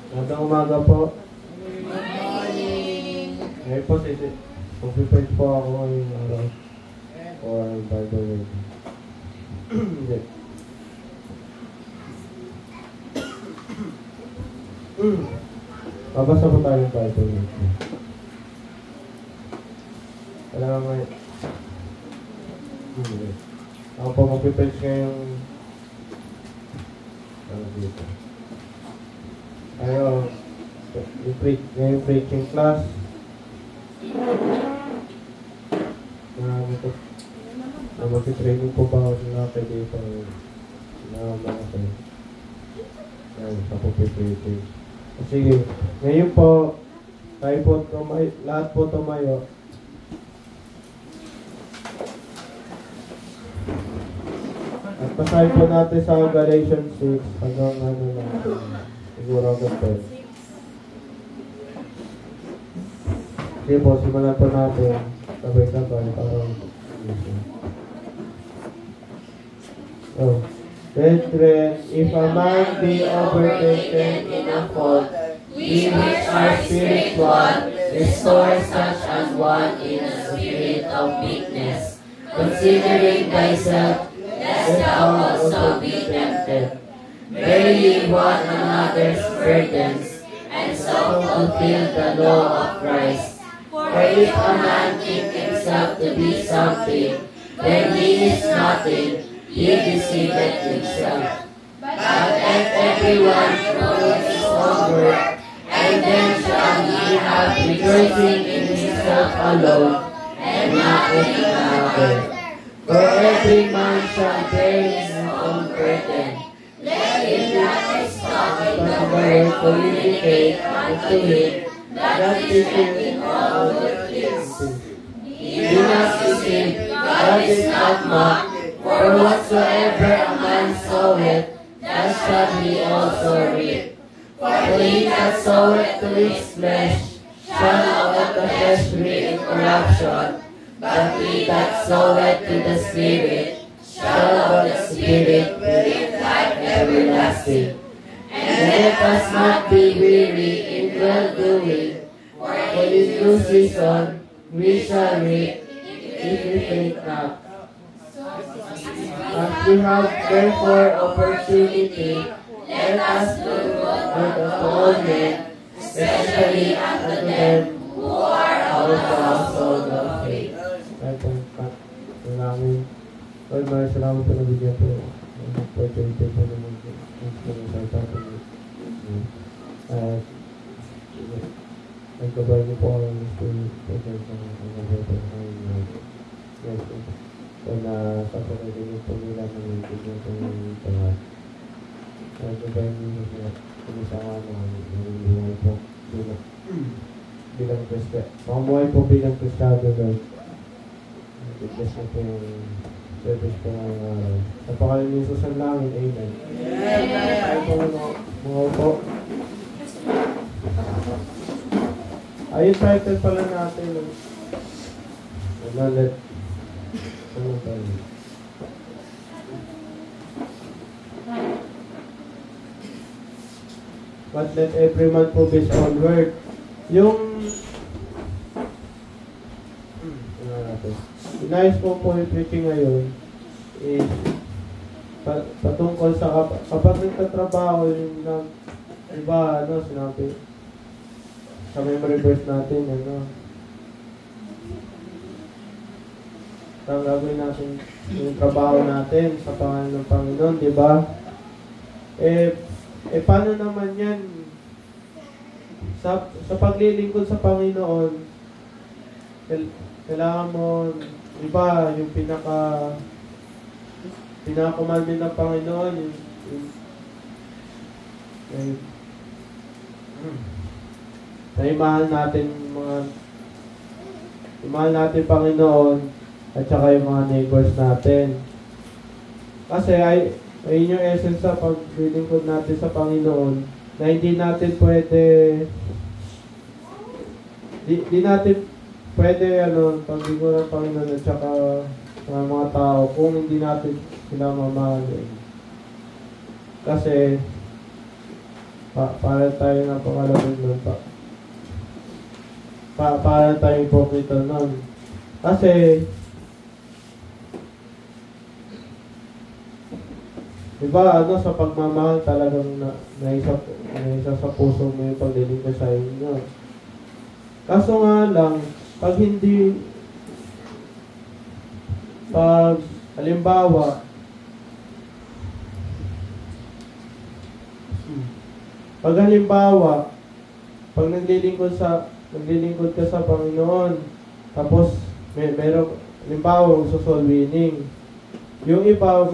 Magandang umaga po. Ngayon po, mag-prepare po ako ngayong araw for Bible reading. Hindi. Babasa po tayo ng Bible reading. Kailangan ngayon. Ako po mag-prepare ngayong dito. Ngayon, yung preaching class. Mag-training po ba ako na pwede ito na mga kayo. Ngayon, sa po preaching. Sige, ngayon po, tayo po tumayo, lahat po tumayo. At basahin po natin sa Galatians 6 hanggang ano lang, siguro hanggang 10. Sige po, simulan po natin sabay-sabay para Brethren, if a man be overtaken in a fault, we which are spiritual, restore such an one in a spirit of meekness, considering thyself, lest thou also be tempted. Bear ye one another's burdens, and so fulfill the law of Christ. For if a man think himself to be something, then he is nothing, he deceiveth himself. But let everyone know his own work, and then shall he have rejoicing in himself alone, and not in another. For every man shall bear his own burden. Let him not stop in the word communicate unto him, that teaching in all good things. Do not deceive, God is not mocked. For whatsoever a man soweth, that shall he also reap. For he that soweth to his flesh shall of the flesh reap corruption, but he that soweth to the Spirit shall of the Spirit reap life everlasting. And let us not be weary in well-doing, for in due season we shall reap if we faint not. As we have therefore opportunity, let us do good unto all men, especially unto them who are of the household of faith. Lord, maraming salamat po na bigyan po. Opportunity po naman po. Nagkabay niyo po ang Spirit po na sasabihin niyo po nila ng bigyan po ng tangat. Nagkabay niyo po kumisama ng po bilang Kristiyan. Pamamuhay po bilang Kristiyan, Lord. Bigyan niyo po yung service po ngayong araw. Sa pangalan ni Jesus ang langit. Amen. Tayo po mga upo. Ayun, title pala natin. Let But let every man prove his own work. Yung inayos ko po yung preaching ngayon is patungkol sa kapag nagtatrabaho yung iba, sinabi sa memory verse natin, ang gagawin natin yung trabaho natin sa pangalan ng Panginoon, di ba? Paano naman yan? Sa paglilingkod sa Panginoon, kailangan mo, di ba, yung pinaka-commandment ng Panginoon, mahal natin Panginoon at saka yung mga neighbors natin. Kasi ayun yung essence sa paglilingkod natin sa Panginoon na hindi natin pwede paglingkod ng Panginoon at saka mga tao kung hindi natin sila mamahalin. Kasi Para tayo napakalabing nun pa. Para tayo hipokito nun. Kasi, diba, sa pagmamahal talagang naisa sa puso mo yung paglilingkod sa inyo. Kaso nga lang, pag halimbawa, pag naglilingkod ka sa Panginoon, tapos meron, halimbawa, soul winning. Yung iba,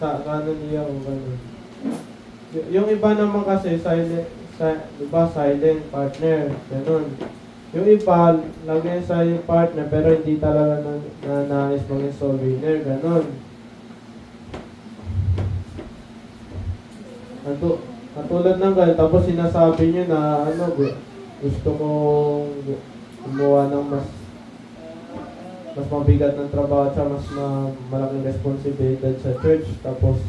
kanan niya o ganun. Yung iba naman kasi, silent partner, ganun. Yung iba, lagyan silent partner, pero hindi talaga nais maging soul winner, ganun. Katulad ng ganun, tapos sinasabi nyo na, gusto kong gumawa ng mas mabigat ng trabaho at mas malaking responsibilidad sa church, tapos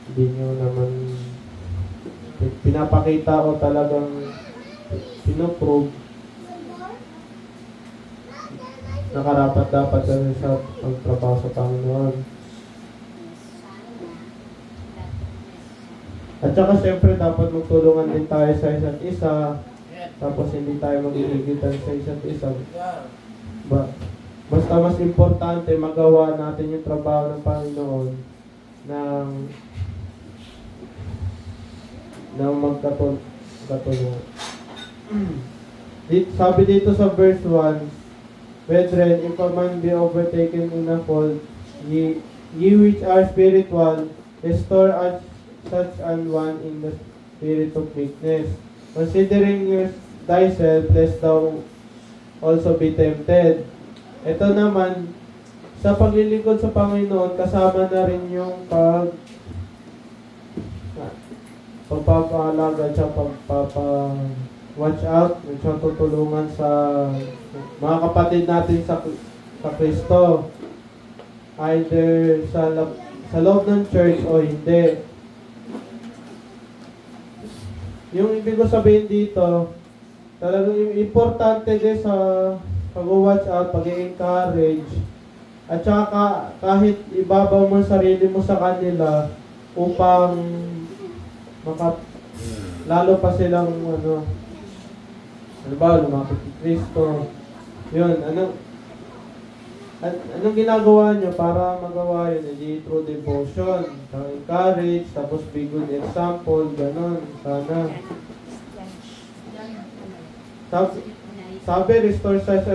hindi nyo naman pinapakita o talagang pinoprove na karapat-dapat sa pagtrabaho sa Panginoon. At saka siyempre dapat magtulungan din tayo sa isa't isa, tapos hindi tayo magigitan sa isa't isa. Basta mas importante magawa natin yung trabaho ng Panginoon ng magkatulungan. Sabi dito sa verse 1, Brethren, if a man be overtaken in a fault, ye which are spiritual, restore such an one in the spirit of meekness, considering thyself, lest thou also be tempted. Ito naman, sa paglilingkod sa Panginoon, kasama na rin yung pagpapahalaga at watch out, at tutulungan sa mga kapatid natin sa Kristo, either sa loob ng church o hindi. Yung ibig ko sabihin dito, talagang importante din sa pag-watch out, pag-encourage, at saka kahit ibabaw mo sarili mo sa kanila upang lalo pa silang lumapit kay Kristo. Yun, anong ginagawa nyo para magawa yun? Hindi through devotion, encourage, tapos be good example, ganun, sana. Sabi, restore such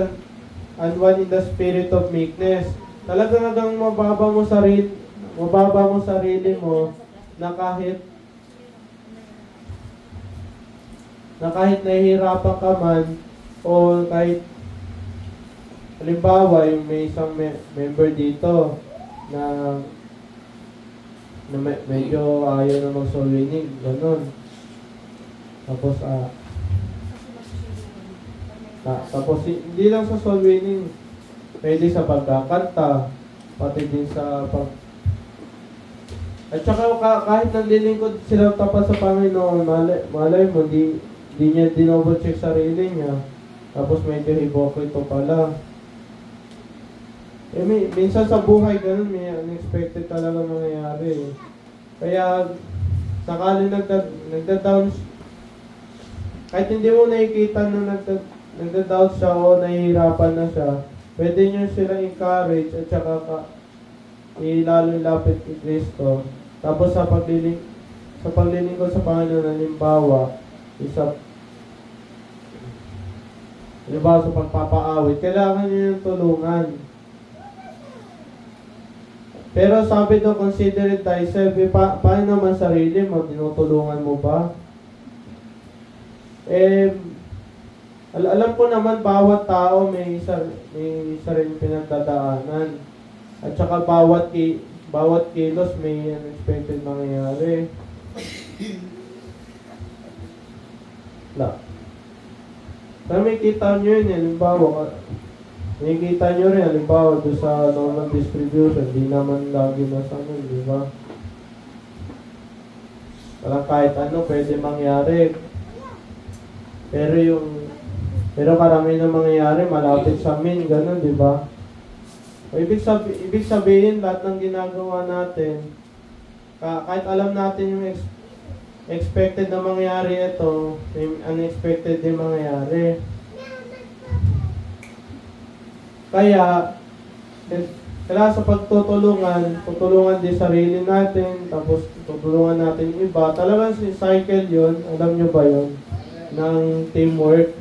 and one in the spirit of meekness. Talagang mababa mo sarili mo na kahit nahihirapan ka man o kahit halimbawa yung may isang member dito na medyo ayaw na mag-soul winning, ganun. Tapos hindi lang sa soul winning, pwede sa pagkakanta, pati din sa at saka kahit nandilingkod sila tapat sa Panginoon, malay mo, di niya dinoble-check sarili niya, tapos medyo hipokrito pala. Minsan sa buhay ganun, may unexpected talaga mangyayari. Kaya sakali nagda-down, kahit hindi mo nakikita na nagda-doubt siya o nahihirapan na siya, pwede nyo sila encourage at saka lalo lapit kay Kristo. Tapos sa paglilingkod sa Panginoon, halimbawa sa pagpapaawit, kailangan nyo yung tulungan. Pero sabi doon, consider thyself, paano naman sarili mo? Tinutulungan mo ba? Alam ko naman, bawat tao may isa rin pinagdadaanan. At saka bawat kilos may unexpected mangyayari. Pero may kita nyo yun, halimbawa, nakikita nyo rin, halimbawa, doon sa normal distribution, di naman lagi nasanay, di ba? Parang kahit ano, pwede mangyari. Pero karami na mangyayari, malapit sa min, ganun, di ba? Ibig sabihin, lahat ng ginagawa natin, kahit alam natin yung expected na mangyari ito, may unexpected din mangyayari. Kaya, kailangan sa tutulungan din sarili natin, tapos tutulungan natin iba. Talagang si cycle yun, alam nyo ba yun? Ng teamwork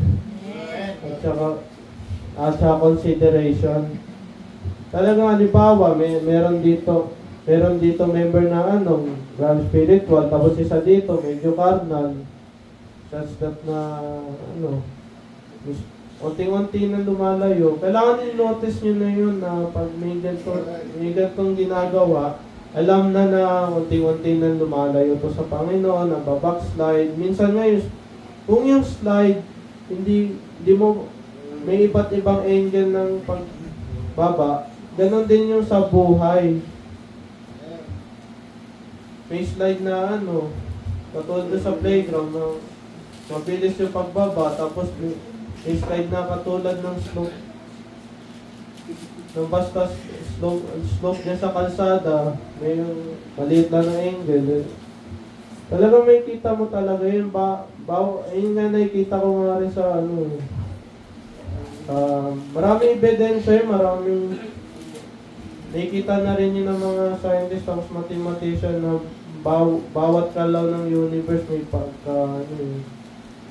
at saka consideration. Talagang halimbawa, meron dito member na grand spiritual, tapos isa dito medyo carnal. Such that na unti-unti na lumalayo. Kailangan i-notice nyo na yun na pag may ganitong ginagawa, alam na unti-unti na lumalayo to sa Panginoon, nababackslide. Minsan ngayon, kung yung slide, hindi mo, may iba't ibang angle ng pagbaba, ganon din yung sa buhay. May slide na katulad sa playground, mabilis yung pagbaba, tapos may slide na katulad ng slope. Nung basta slope niya sa kalsada, may maliit lang ng angle. Talagang may kita mo talaga yun. Ayun nga nakikita ko nga rin sa maraming ebidensya, maraming nakikita na rin yun ng mga scientist tapos mathematician na bawat kalaw ng universe may pagka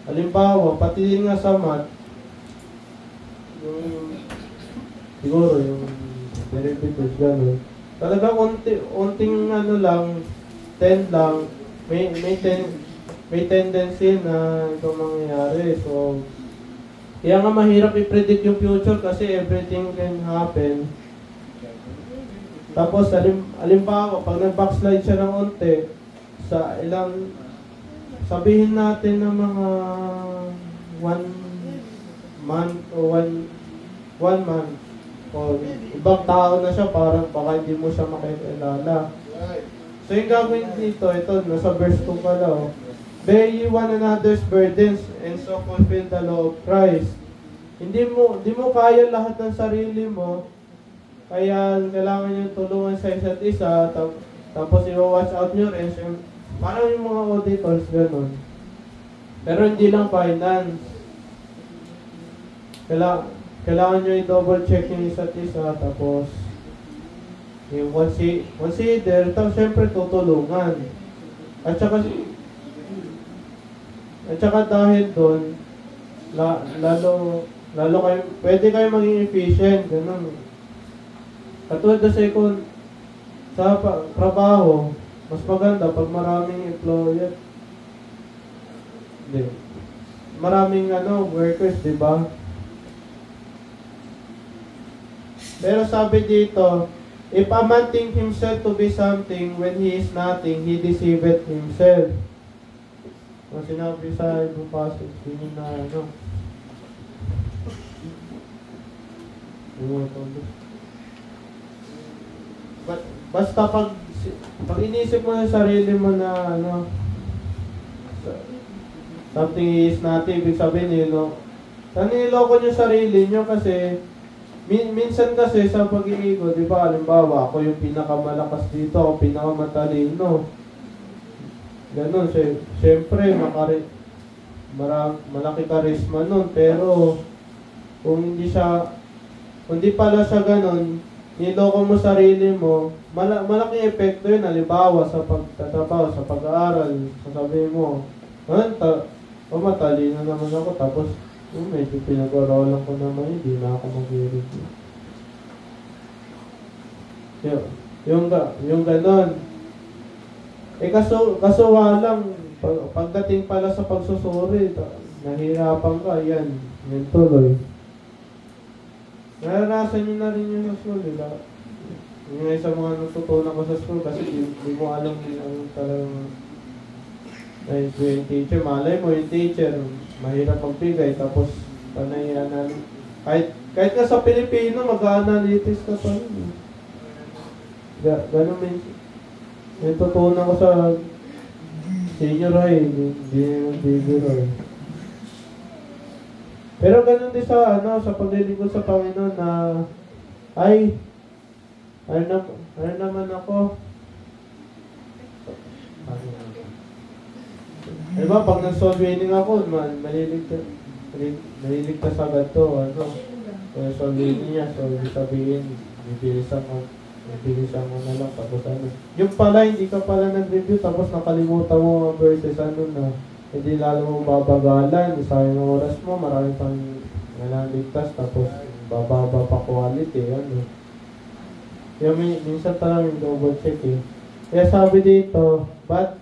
halimbawa, pati din nga sa math, siguro yung derivatives gano'n. Talaga unting lang, 10 lang, may tendency na ito mangyayari. So, kaya nga mahirap i-predict yung future kasi everything can happen. Tapos, halimbawa, pag nag-backslide siya ng unti, sa ilang, sabihin natin ng mga 1 month o 1 month, o ibang tao na siya, parang baka hindi mo siya makikilala. So, yung gagawin dito, ito, nasa verse 2 pala, bear ye one another's burdens and so fulfill the law of Christ. Hindi mo kaya lahat ng sarili mo, kaya kailangan nyo tulungan sa isa't isa, tapos i-watch out nyo rin. Parang yung mga auditors, gano'n. Pero hindi lang finance. Kailangan nyo i-double check yung isa't isa, tapos yung consider, tapos syempre tutulungan. At saka dahil doon, lalo kayo, pwede kayo maging efficient, gano'n. Katulad sa trabaho, mas maganda pag maraming employer. Hindi. Maraming workers, di ba? Pero sabi dito, if a man think himself to be something when he is nothing, he deceiveth himself. Kung sinabi sa ibang passage, yun na basta pag inisip mo ng sarili mo na something is nothing, ibig sabihin naniloko nyo sarili nyo kasi minsan kasi sa pag-iigo, di ba, halimbawa ako yung pinakamalakas dito, ako pinakamatalino, ganun, syempre malaki karisma nun, pero kung hindi pala siya ganun, niloko mo sarili mo, malaking epekto yun, halimbawa sa pagtatrabaho, sa pag-aaral, sasabihin mo, matalino naman ako, tapos medyo pinag-aralan ko naman, hindi na ako mag-i-review. Yung ganon. Kaso walang, pagdating pala sa pagsusuri, nahirapan ka, yan tuloy. Naranasan nyo na rin yung sa school, diba? Yung sa mga natutunan ko sa school kasi di mo alam yung talagang yung teacher, malay mo yung teacher, mahirap magbigay, tapos panayan kahit Kahit nga sa Pilipino, mag-analytics ka pa rin. Ganun may tutunan ko sa senior high, hindi naman bigger high. Pero ganun din sa, sa paglilingkod sa Panginoon na, ano naman ako? Diba, pag nag-soul winning ako, maliligtas agad to, kaya soul winning niya, so sabihin, bibilisan mo na lang, tapos yung pala, hindi ka pala nag-review, tapos nakalimutan mo ang verses, na, hindi lalo mo babagalan, sayang ang oras mo, marami pang nalaligtas, tapos bababa pa quality, Kaya minsan talagang double check Kaya sabi dito, but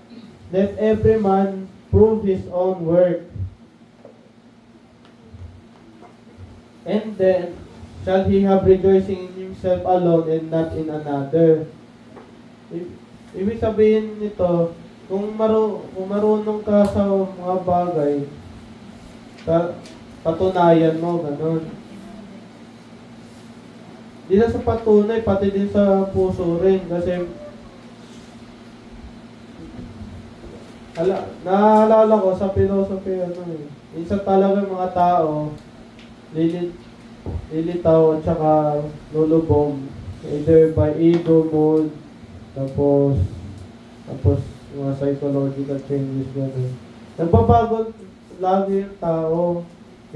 let every man prove his own work. And then, shall he have rejoicing in himself alone and not in another. Ibig sabihin nito, kung marunong ka sa mga bagay, patunayan mo, ganun. Di na sa patunay, pati din sa puso rin. Kasi, naalala ko sa philosophy, minsan talaga mga tao, lilitaw at saka lulubog. Either by ego mode, tapos mga psychological changes, gano'n. Nagbabago lagi yung tao.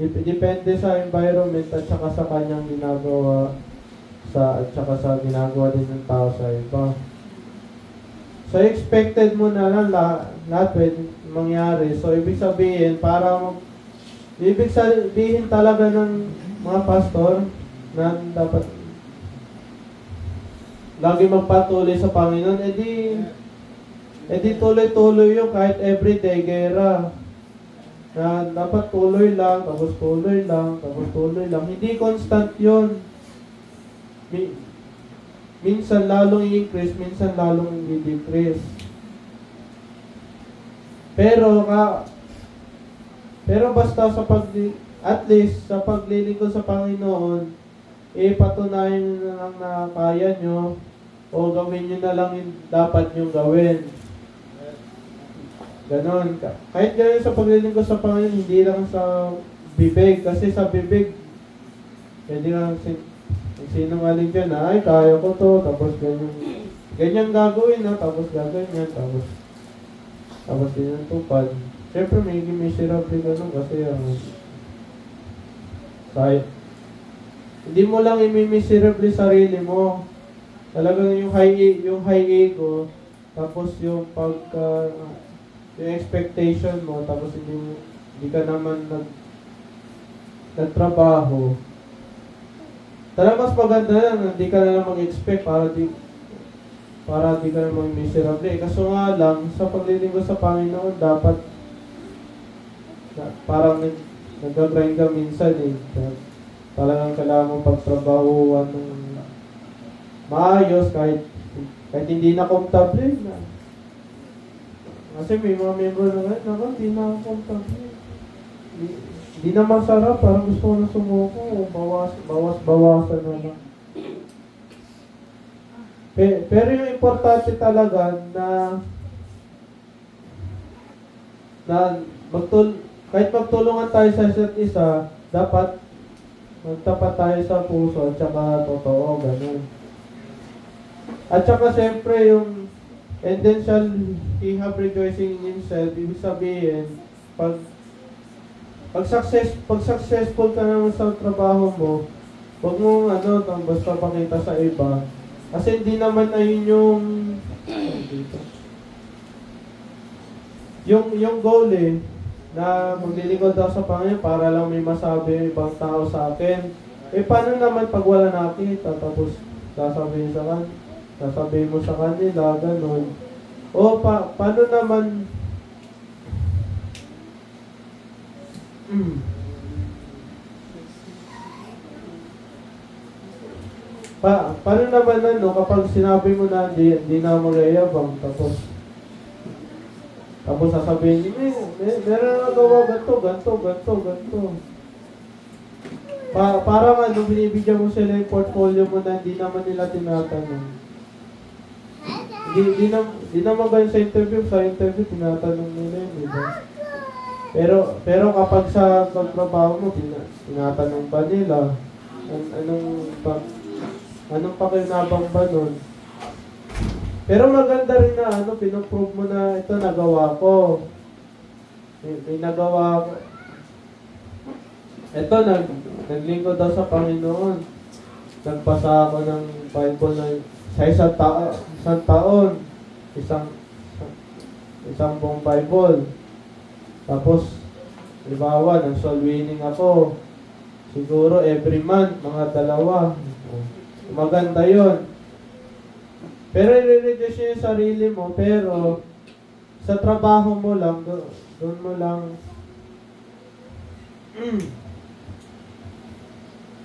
Depende sa environment at saka sa kanyang ginagawa at saka sa ginagawa din ng tao sa iba. So, expected mo na lang lahat pwede mangyari. So, ibig sabihin talaga ng mga pastor na dapat lagi magpatuloy sa Panginoon, edi tuloy-tuloy yung kahit everyday gera. Na dapat tuloy lang, tapos tuloy lang, tapos tuloy lang. Hindi constant yun. Minsan lalong i-increase, minsan lalong i-decrease. Pero basta at least sa paglilingkod sa Panginoon, patunayan nyo na lang na kaya nyo o gawin nyo na lang yung dapat nyo gawin. Ganon. Kahit gano'n sa paglilingkod sa Panginoon, hindi lang sa bibig. Kasi sa bibig, pwede nga sinungaling dyan na, kaya ko to, tapos ganyan gagawin tapos gagawin yan, tapos tinutupad. Siyempre, may miserable ka nun kasi hindi mo lang i-miserable sarili mo. Talagang yung high ego, tapos yung yung expectation mo, tapos hindi ka naman nagtrabaho. Talagang mas maganda lang, hindi ka na lang mag-expect para di ka na mag-miserable. Kaso nga lang, sa paglilingkod sa Panginoon, dapat parang nag-grind ka minsan Talagang kailangan mo pagtrabahuan ng maayos kahit hindi na comfortable na. Kasi may mga member na hindi na comfortable. Hindi na masarap, parang gusto ko na sumuko, bawasan na lang. Pero yung importante talaga kahit magtulungan tayo sa isa't isa, dapat magtapat tayo sa puso at saka totoo, ganun. At saka siyempre yung and then shall he have rejoicing in himself, ibig sabihin, pag successful ka naman sa trabaho mo, huwag mo basta pakita sa iba. Kasi hindi naman ayun yung goal na maglilingkod ako sa Panginoon para lang may masabi yung ibang tao sa akin. Paano naman pag wala nakita, tapos sasabihin mo sa kanila, ganun. O paano naman paano naman kapag sinabi mo na hindi na magyayabang, tapos sasabihin niyo, meron na nagawa ganito. Parang ano, binibigyan mo sila yung portfolio mo na hindi naman nila tinatanong. Di naman ganun sa interview tinatanong nila yun, di ba? Pero kapag sa pagtrabaho mo, tinatanong ba nila? Anong pakinabang ba nun? Pero maganda rin na pinoprove mo na ito nagawa ko. May nagawa ko. Ito, naglingkod daw sa Panginoon. Nagbasa ako ng Bible na sa isang taon. Isang buong Bible. Tapos, halimbawa, nag-soul winning ako. Siguro every month, mga 2. Maganda yon. Pero i-reduce mo yung sarili mo, pero sa trabaho mo lang, doon mo lang.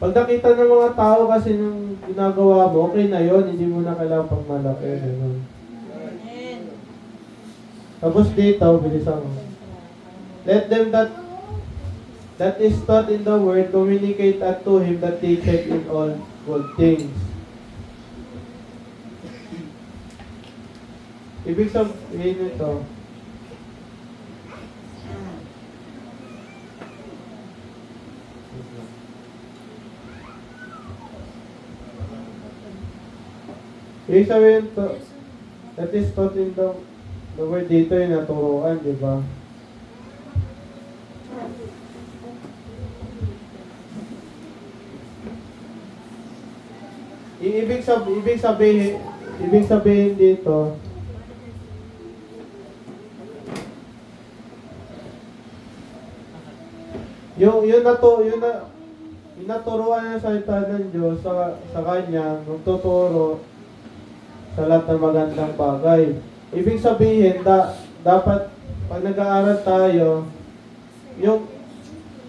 Pag nakita ng mga tao kasi nung ginagawa mo, okay na yon, hindi mo na kailangan pang malaki. Tapos dito, bilisan mo. Let them that is taught in the word communicate unto him that teacheth in all good things. Ibig sabihin ito, ibig sabihin ito, that is taught in the word dito yung naturuan, di ba? Ibig sabihin dito, yung naturuan ng salita ng Diyos sa kanya, magtuturo sa lahat ng magandang bagay. Ibig sabihin, dapat pag nag-aaral tayo, yung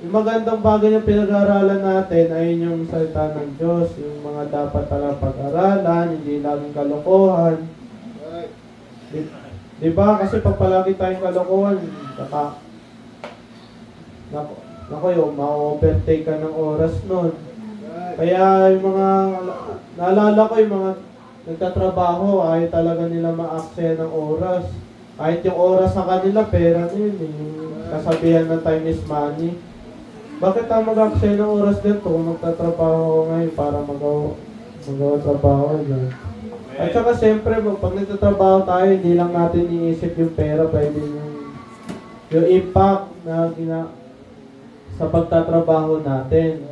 magandang bagay na pinag-aaralan natin ay yung salita ng Diyos, yung mga dapat talagang pag-aralan, hindi laging kalokohan. Diba? Kasi pag palagi tayong kalokohan, yung ma-overtake ka ng oras nun. Kaya yung mga, naalala ko yung mga nagtatrabaho, ay talaga nila ma-aksaya ng oras. Kahit yung oras sa kanila, pera nila. Yung kasabihan na time is money. Bakit tayo mag-aksaya ng oras dito kung magtatrabaho ko ngayon para magawa trabaho dyan? At saka siyempre, pag nagtatrabaho tayo, hindi lang natin iisip yung pera, pwede yung impact na sa pagtatrabaho natin.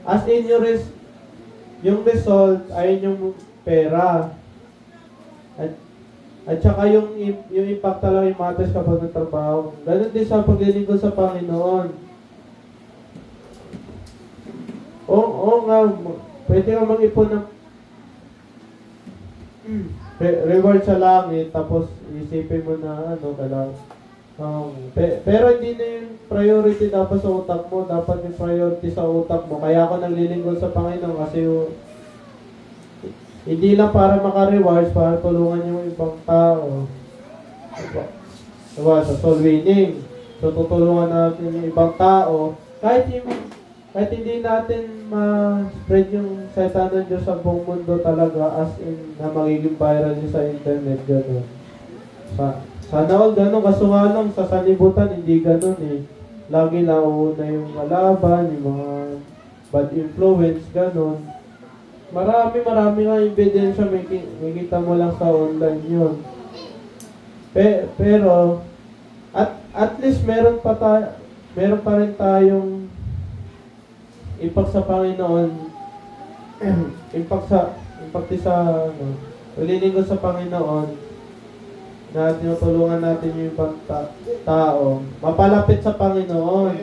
As in yung result ay yung pera. At saka yung impact talaga yung matters kapag nagtrabaho. Ganun din sa paglilingkod sa Panginoon. Oo nga, pwede ka mag-ipon ng reward sa langit, tapos isipin mo na kailangan. Pero hindi na yung priority dapat sa utak mo, dapat yung priority sa utak mo. Kaya ako naglilingkod sa Panginoon kasi hindi lang para maka-rewards, para tulungan yung ibang tao. Diba? Sa soul winning. So, tutulungan natin yung ibang tao. Kahit hindi natin ma-spread yung salita ng Diyos sa buong mundo talaga, as in na magiging viral yun sa internet, gano'n. Sana all gano'n, kaso nga lang sa salibutan, hindi gano'n eh. Lagi lang una yung malaban, yung mga bad influence, gano'n. Marami nga ebidensya, may kita mo lang sa online yun. Pero, at least meron pa rin tayong impact sa Panginoon, impact sa paglilingkod sa Panginoon, na tinutulungan natin yung ibang tao, mapalapit sa Panginoon.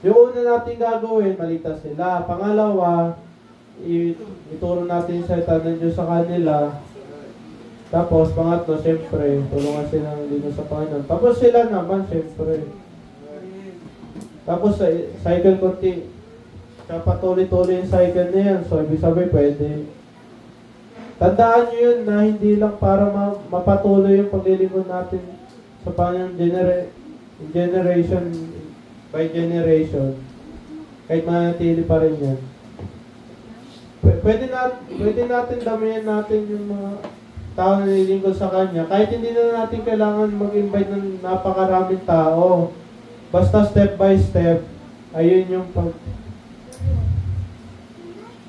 Yung una natin gagawin, maligtas sila. Pangalawa, ituro natin yung salita ng Diyos sa kanila. Tapos, pangatlo, siyempre, tulungan sila ng lingkod sa Panginoon. Tapos sila naman, siyempre. Tapos, cycle konti. Patuloy-tuloy yung cycle na yan. So, ibig sabihin, pwede. Tandaan nyo yun na hindi lang para mapatuloy yung paglilingkod natin sa Panginoon generation by generation. kahit manatili pa rin yan. Pwede natin damihan natin yung mga tao na nililingkod sa Kanya. Kahit hindi na natin kailangan mag-invite ng napakaraming tao. Basta step by step, ayun yung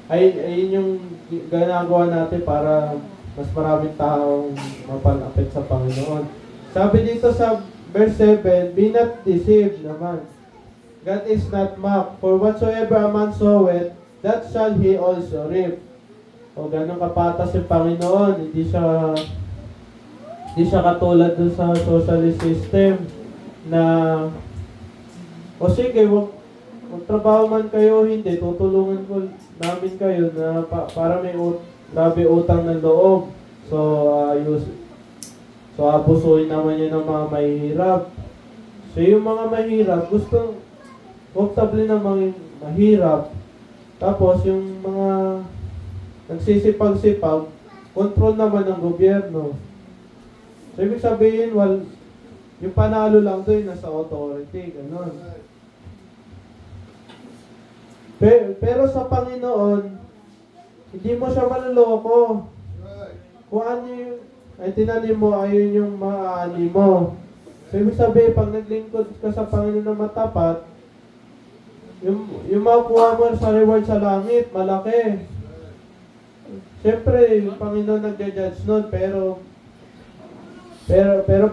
ayun yung ginagawa natin para mas maraming taong mapalapit sa Panginoon. Sabi dito sa verse 7, be not deceived naman. God is not mocked. For whatsoever a man soweth, that shall he also reap. O ganun kapatas yung Panginoon. Hindi siya katulad dun sa socialist system na o sige, magtrabaho man kayo, hindi, tutulungan ko namin kayo na para may grabe utang ng loob. So abusuin naman yun ng mga mahihirap. So yung mga mahirap, gusto comfortable na mga mahirap. Tapos yung mga nagsisipag-sipag, control naman ng gobyerno. So ibig sabihin, yung panalo lang doon nasa authority, gano'n. Pero sa Panginoon, hindi mo siya maloloko. Kung ano yung ay tinanim mo, ayun yung maaani mo. So, ibig sabihin, pag naglingkod ka sa Panginoon na matapat, yung makukuha mo sa reward sa langit, malaki. Siyempre, yung Panginoon nagja-judge nun, pero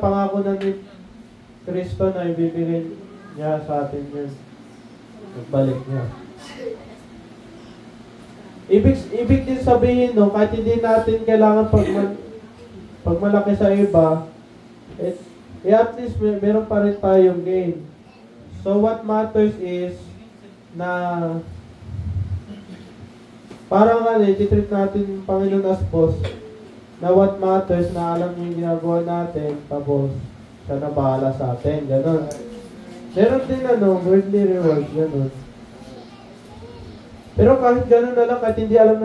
pangako na ni Kristo na ibibigay niya sa atin yun. Nagbalik niya. Ibig din sabihin, no, kahit hindi natin kailangan pag malaki sa iba, at least meron pa rin tayong gain. So what matters is na parang i-treat natin yung Panginoon as boss, na what matters na alam niyo yung ginagawa natin, tapos siya na bahala sa atin, gano'n. Meron din worldly reward, gano'n. Pero kahit gano'n na lang, kahit hindi alam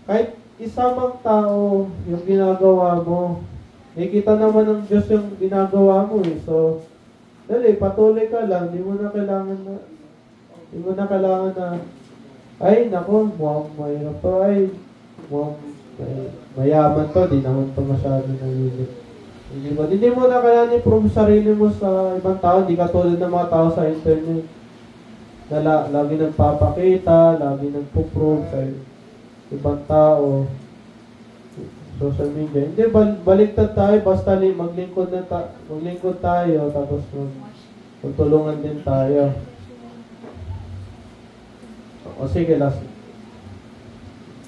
kahit isamang tao yung ginagawa mo, nakikita naman ng Diyos yung ginagawa mo eh. So, patuloy ka lang, di mo na kailangan na, ay, nako, mukhang mahirap to, ay, mukhang mayaman to, di naman to masyado nalilit. Hindi mo na kailangan i-prove sarili mo sa ibang tao, di katulad ng mga tao sa internet. Na lagi nagpapakita, lagi nagpo-prove sa ibang tao, social media. Hindi, baliktad tayo, basta maglingkod tayo, tapos magtulungan din tayo. O sige, last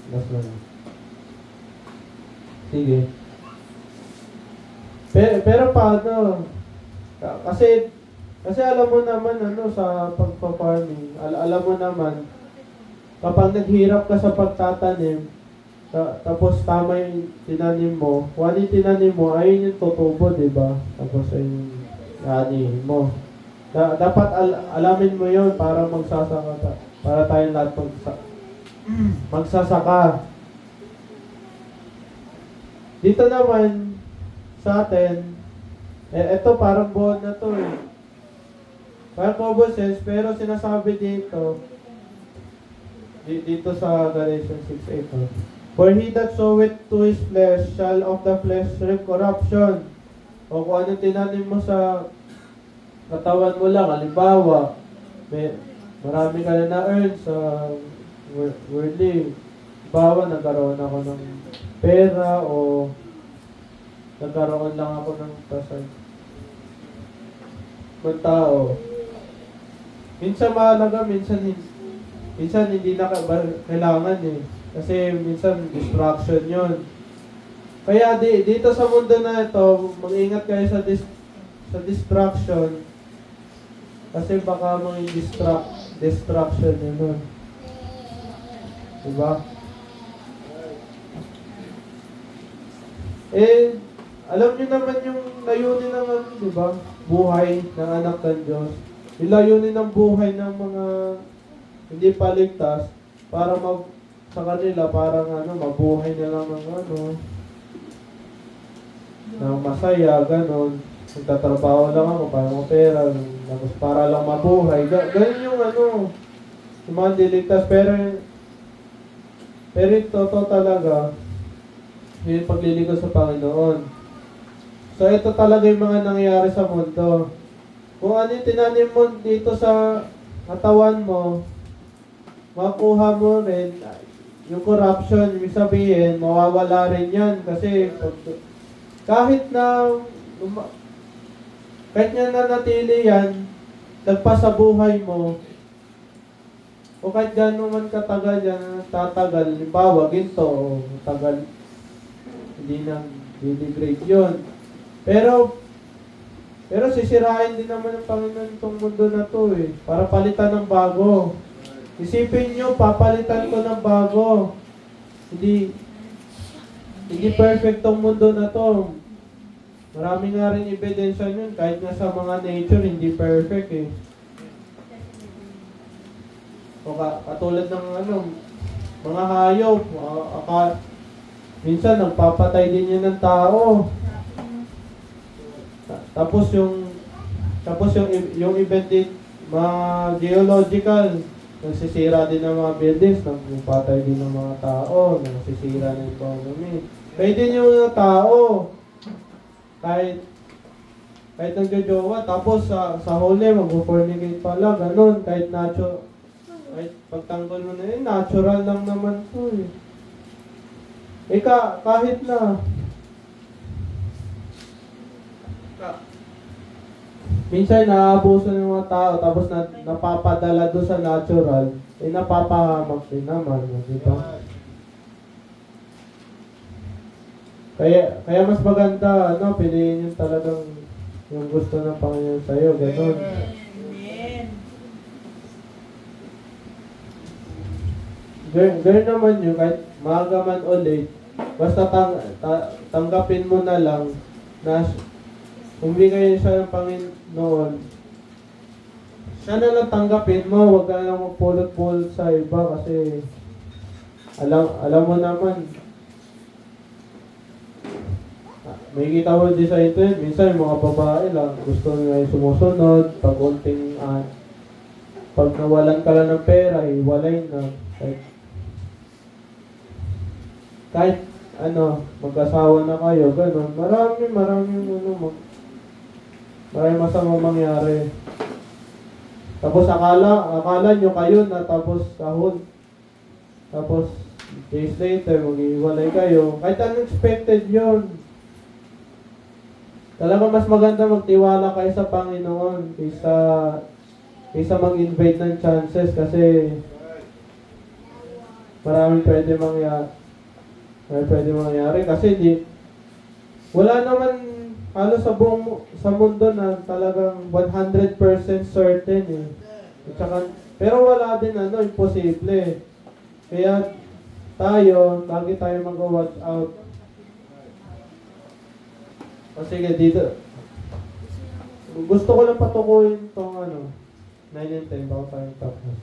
na. Sige. Pero paano? Kasi alam mo naman sa pagpa-farming, alam mo naman kapag naghirap ka sa pagtatanim, tapos tama yung tinanim mo, kung ano yung tinanim mo, ayun yung tutubo, diba? Tapos ayun yung mo. Dapat alamin mo yun para magsasaka ka. Para tayong lahat magsasaka. Dito naman, sa atin, eto parang buwan na to eh. Parang Coboses, pero sinasabi dito sa Galatians 6:8. For he that soweth to his flesh shall of the flesh reap corruption. O kung anong tinanim mo sa katawan mo lang, halimbawa, marami ka na na-earn sa worldly. Halimbawa, nagkaroon ako ng pera o nagkaroon lang ako ng pasay. Mga tao. Minsan mahalaga, minsan hindi na kailangan eh. Kasi minsan distraction yon. Kaya dito sa mundo na ito, mag-ingat kayo sa distraction. Kasi baka mga distraction yun. Diba? Alam niyo naman yung layunin ng diba? Buhay ng anak ng Diyos. Yung layunin ng buhay ng mga hindi paligtas para sa kanila parang mabuhay na lang ng masaya, ganon. Magtatrabaho lang ako para mapera, tapos para lang mabuhay. Ganun yung Yung mga diligtas, pero yung totoo talaga, yung paglilingkod sa Panginoon. So, ito talaga yung mga nangyayari sa mundo. Kung ano yung tinanim mo dito sa katawan mo, makuha mo rin yung corruption, ibig sabihin, mawawala rin yan. Kasi, kahit na nanatili yan, nagpa sa buhay mo, o kahit gano'n man katagal yan, tatagal, limbawa, ginto, o tagal, hindi na didegrade yun. Pero sisirain din naman ng Panginoon itong mundo na to para palitan ng bago. Isipin nyo, papalitan ko ng bago. Hindi perfect tong mundo na to. Marami nga rin ebidensya yun, kahit nga sa mga nature, hindi perfect O katulad ng mga hayop, minsan nagpapatay din yan ng tao. Tapos yung event din, mga geological, nagsisira din ng mga buildings, nagpapatay din ng mga tao, nagsisira ng economy. Kaya din yung mga tao, kahit nagjojowa, tapos sa huli, mag-fornicate pala, ganun, kahit pagtanggol mo na yun, natural lang naman to kahit na minsan naabuso ng mga tao tapos napapadala doon sa natural, napapahamak din naman, di ba? Kaya mas maganda, piliin yung talagang yung gusto ng Panginoon sa'yo, ganun. Ganun naman yun, kahit maaga man o late, basta tanggapin mo na lang na kung bigay siya ng Panginoon, siya na lang tanggapin mo, huwag ka lang magpulot-pulot sa iba kasi alam mo naman, may kita mo din sa internet, minsan yung mga babae lang, gusto nila yung sumusunod, pag nawalan ka lang ng pera, hiwalay na. Kahit mag-asawa na kayo, gano'n. Maraming masamang mangyari. Tapos akala nyo kayo na tapos sahod. Tapos days later, mag-iwalay kayo. Kahit unexpected yun. Talaga mas maganda magtiwala kayo sa Panginoon kaysa mag-invade ng chances kasi maraming pwede mangyari kasi wala naman halos sa mundo na talagang 100% certain pero wala din imposible. Kaya lagi tayo mag-watch out. Sige, dito. Gusto ko lang patukuyin itong 9 and 10 bago tayo tapos.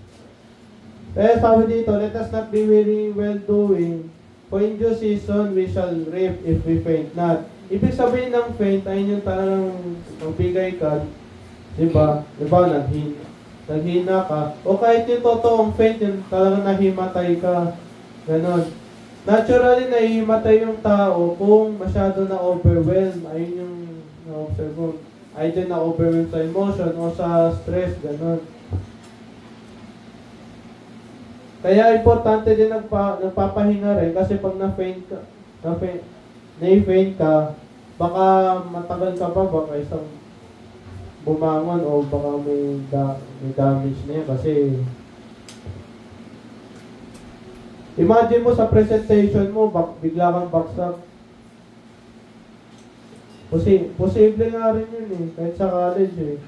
Kaya sabi dito, let us not be weary well-doing, for in due season we shall reap if we faint not. Ibig sabihin ng faint ay yung talagang magbigay ka, diba? Naghina ka. O kahit yung totoong faint, yung talagang nahimatay ka. Ganon. Naturally, nahihimatay yung tao kung masyado na-overwhelm. Ayun yung na-observe mo. Either na-overwhelm sa emotion o sa stress, ganon. Kaya importante din nagpapahinga rin kasi pag na-faint ka, baka matagal ka pa, baka isang bumangon o baka may damage na yan kasi imagine mo sa presentation mo, bigla kang baksak. Posible nga rin yun kahit sa college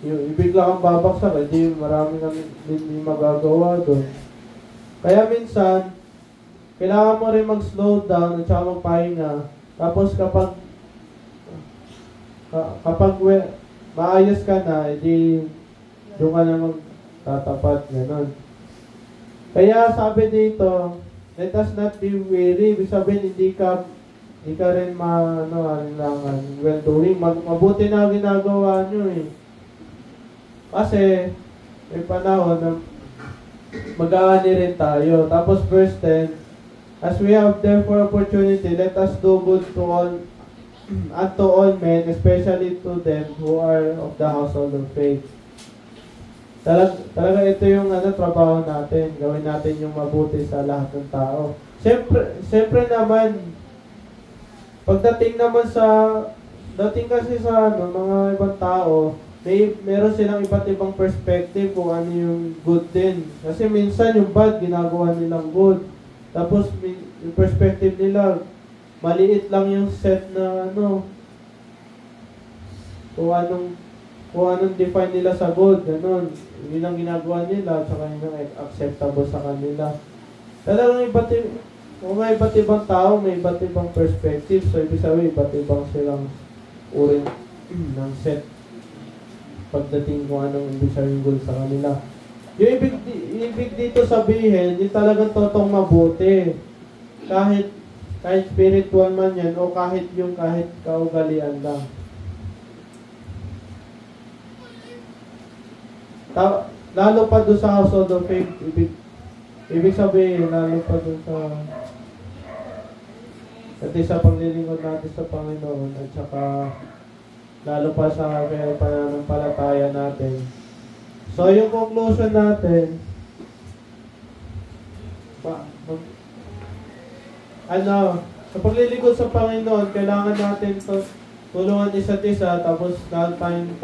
Yung bigla kang babaksak, marami kang hindi magagawa doon. Kaya minsan, kailangan mo rin mag-slow down at saka magpahinga. Tapos kapag maayos ka na, doon ka na magtatapat, gano'n. Kaya sabi dito, let us not be weary. Ibig sabihin, hindi ka rin alinlangan well-doing. Mabuti na ginagawa nyo Kasi, may panahon na mag-aani rin tayo. Tapos verse 10, as we have therefore opportunity, let us do good to all, unto all men, especially to them who are of the household of faith. Talaga ito yung trabaho natin. Gawin natin yung mabuti sa lahat ng tao. Siyempre naman, pagdating naman dating kasi sa mga ibang tao, meron silang iba't ibang perspective kung ano yung good din. Kasi minsan yung bad, ginagawa nilang good. Tapos yung perspective nila, maliit lang yung set na kung anong define nila sa good, ganun. Yun ang ginagawa nila, tsaka yun ang acceptable sa kanila. Talagang may iba't ibang tao, may iba't ibang perspective. So, ibig sabihin, iba't ibang silang uri ng set pagdating kung anong ibig sabihin good sa kanila. Yung ibig dito sabihin, yung talagang totoong mabuti. Kahit spiritual man yan, o kahit kaugalian lang. Lalo pa doon sa household of faith, ibig sabihin, lalo pa doon sa paglilingkod natin sa Panginoon, at saka lalo pa sa pananampalataya natin. So, yung conclusion natin, sa paglilingkod sa Panginoon, kailangan natin tulungan isa't isa, tapos lahat tayong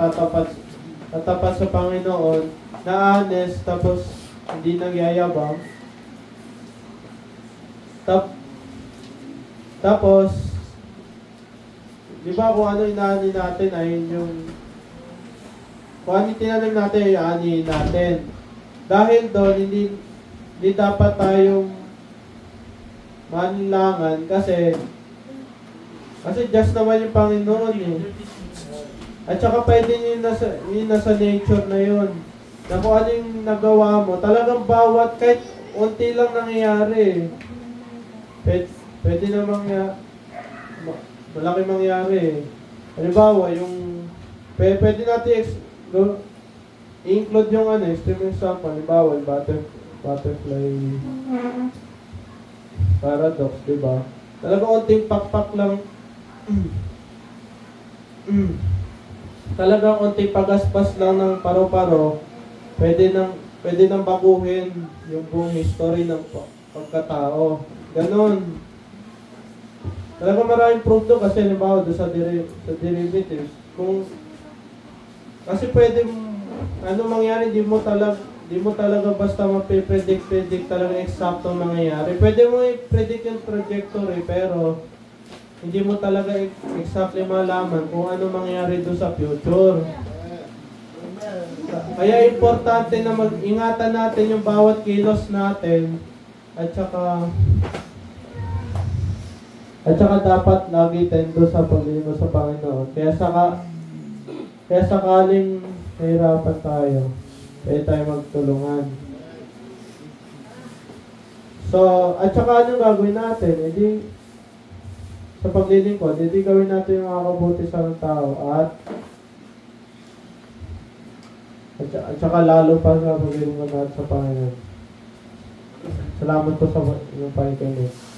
tatapat sa Panginoon, na honest, tapos hindi nagyayabang. Tapos, di ba kung ano inaani natin ay kung ano tinanim natin ay aanihin natin. Dahil doon, hindi dapat tayong manilangan kasi just naman yung Panginoon eh. At saka pwede yun nasa nature na yun. Na kung ano yung nagawa mo, talagang bawat kahit unti lang nangyayari. Pwede namang malaki mangyari. Halimbawa, pwede natin i-include yung extreme example. Halimbawa, butterfly paradox, diba? Talagang unting pakpak lang. Talagang unting pagaspas lang ng paro-paro, pwede nang baguhin yung buong history ng pagkatao. Ganon. Talagang maraming proof doon kasi halimbawa doon sa derivatives. Kasi pwede mangyari, di mo talaga basta mapipredict talaga eksakto mangyayari. Pwede mo i-predict yung trajectory, pero hindi mo talaga exactly malaman kung ano mangyayari doon sa future. Kaya importante na mag-ingatan natin yung bawat kilos natin, at saka dapat lagi tendo sa paglilingkod sa Panginoon. Kaya sakaling nahirapan tayo, pwede tayo magtulungan. So, at saka anong gagawin natin? Sa paglilingkod, gawin natin yung makakabuti sa tao at saka lalo pa sa paglilingkod natin sa Panginoon. Salamat po sa inyong pakikinig.